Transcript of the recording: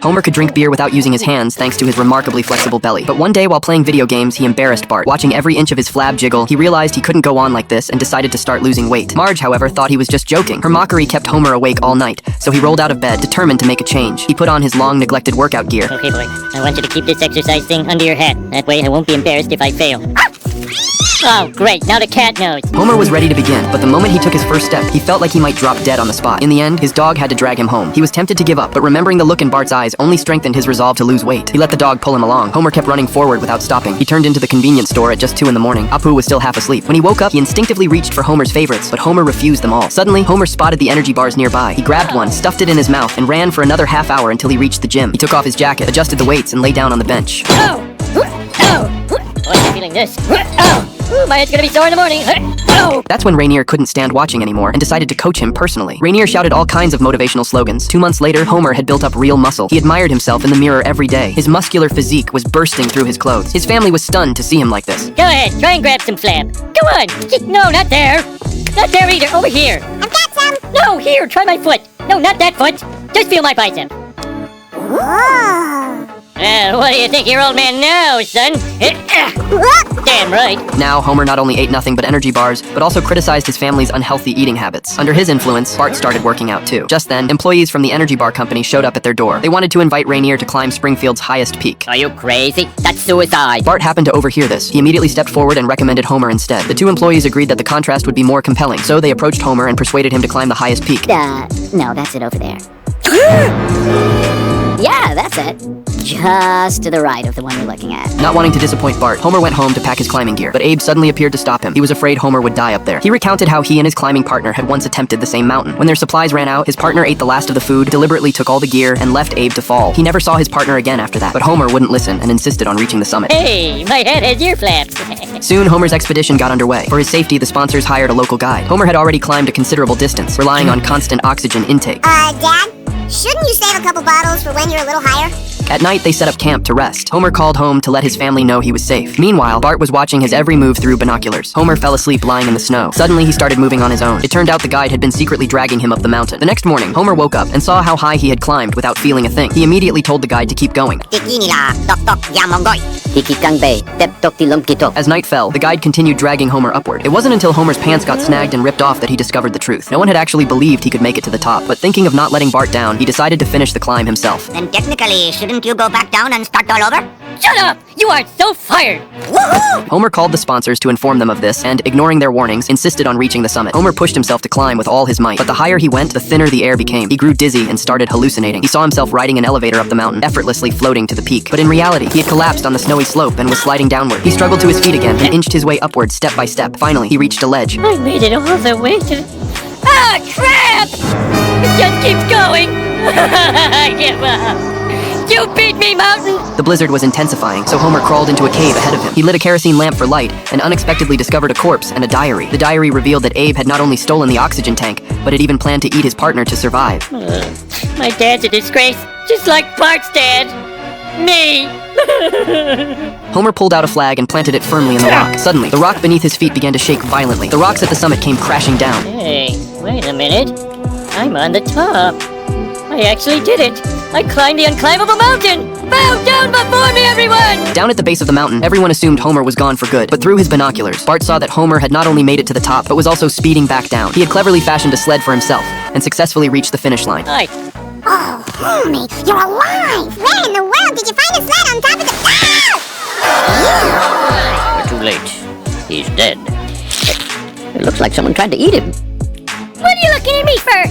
Homer could drink beer without using his hands thanks to his remarkably flexible belly. But one day while playing video games, he embarrassed Bart. Watching every inch of his flab jiggle, he realized he couldn't go on like this and decided to start losing weight. Marge, however, thought he was just joking. Her mockery kept Homer awake all night, so he rolled out of bed, determined to make a change. He put on his long-neglected workout gear. Okay, boy. I want you to keep this exercise thing under your hat. That way I won't be embarrassed if I fail. Oh, great. Now the cat knows. Homer was ready to begin, but the moment he took his first step, he felt like he might drop dead on the spot. In the end, his dog had to drag him home. He was tempted to give up, but remembering the look in Bart's eyes only strengthened his resolve to lose weight. He let the dog pull him along. Homer kept running forward without stopping. He turned into the convenience store at just 2 in the morning. Apu was still half asleep. When he woke up, he instinctively reached for Homer's favorites, but Homer refused them all. Suddenly, Homer spotted the energy bars nearby. He grabbed one, stuffed it in his mouth, and ran for another half hour until he reached the gym. He took off his jacket, adjusted the weights, and lay down on the bench. Oh! Oh! Oh, I'm feeling this. Oh! Ooh, my head's gonna be sore in the morning. Oh! That's when Rainier couldn't stand watching anymore and decided to coach him personally. Rainier shouted all kinds of motivational slogans. 2 months later, Homer had built up real muscle. He admired himself in the mirror every day. His muscular physique was bursting through his clothes. His family was stunned to see him like this. Go ahead, try and grab some flab. Go on! No, not there! Not there either, over here! I've got some. No, here, try my foot! No, not that foot! Just feel my bicep. Whoa. What do you think your old man knows, son? Damn right. Now, Homer not only ate nothing but energy bars, but also criticized his family's unhealthy eating habits. Under his influence, Bart started working out too. Just then, employees from the energy bar company showed up at their door. They wanted to invite Rainier to climb Springfield's highest peak. Are you crazy? That's suicide. Bart happened to overhear this. He immediately stepped forward and recommended Homer instead. The 2 employees agreed that the contrast would be more compelling, so they approached Homer and persuaded him to climb the highest peak. No, that's it over there. Yeah, that's it. Just to the right of the one you're looking at. Not wanting to disappoint Bart, Homer went home to pack his climbing gear, but Abe suddenly appeared to stop him. He was afraid Homer would die up there. He recounted how he and his climbing partner had once attempted the same mountain. When their supplies ran out, his partner ate the last of the food, deliberately took all the gear, and left Abe to fall. He never saw his partner again after that, but Homer wouldn't listen and insisted on reaching the summit. Hey, my head has ear flaps. Soon, Homer's expedition got underway. For his safety, the sponsors hired a local guide. Homer had already climbed a considerable distance, relying on constant oxygen intake. Dad? Shouldn't you save a couple bottles for when you're a little higher? At night, they set up camp to rest. Homer called home to let his family know he was safe. Meanwhile, Bart was watching his every move through binoculars. Homer fell asleep lying in the snow. Suddenly, he started moving on his own. It turned out the guide had been secretly dragging him up the mountain. The next morning, Homer woke up and saw how high he had climbed without feeling a thing. He immediately told the guide to keep going. As night fell, the guide continued dragging Homer upward. It wasn't until Homer's pants got snagged and ripped off that he discovered the truth. No one had actually believed he could make it to the top, but thinking of not letting Bart down, he decided to finish the climb himself. Then technically, shouldn't you go back down and start all over? Shut up! You are so fired! Woohoo! Homer called the sponsors to inform them of this, and, ignoring their warnings, insisted on reaching the summit. Homer pushed himself to climb with all his might, but the higher he went, the thinner the air became. He grew dizzy and started hallucinating. He saw himself riding an elevator up the mountain, effortlessly floating to the peak. But in reality, he had collapsed on the snowy slope and was sliding downward. He struggled to his feet again and inched his way upward step by step. Finally, he reached a ledge. I made it all the way to... Ah, crap! It just keeps going! I give up! You beat me, mountain! The blizzard was intensifying, so Homer crawled into a cave ahead of him. He lit a kerosene lamp for light and unexpectedly discovered a corpse and a diary. The diary revealed that Abe had not only stolen the oxygen tank, but had even planned to eat his partner to survive. My dad's a disgrace, just like Bart's dad. Me! Homer pulled out a flag and planted it firmly in the rock. Suddenly, the rock beneath his feet began to shake violently. The rocks at the summit came crashing down. Hey, wait a minute. I'm on the top. I actually did it. I climbed the unclimbable mountain. Bow down before me, everyone! Down at the base of the mountain, everyone assumed Homer was gone for good. But through his binoculars, Bart saw that Homer had not only made it to the top, but was also speeding back down. He had cleverly fashioned a sled for himself and successfully reached the finish line. Hi. Oh, homie, you're alive! Where in the world did you find a sled on top of the... Ah! We're too late. He's dead. It looks like someone tried to eat him. What are you looking at me for?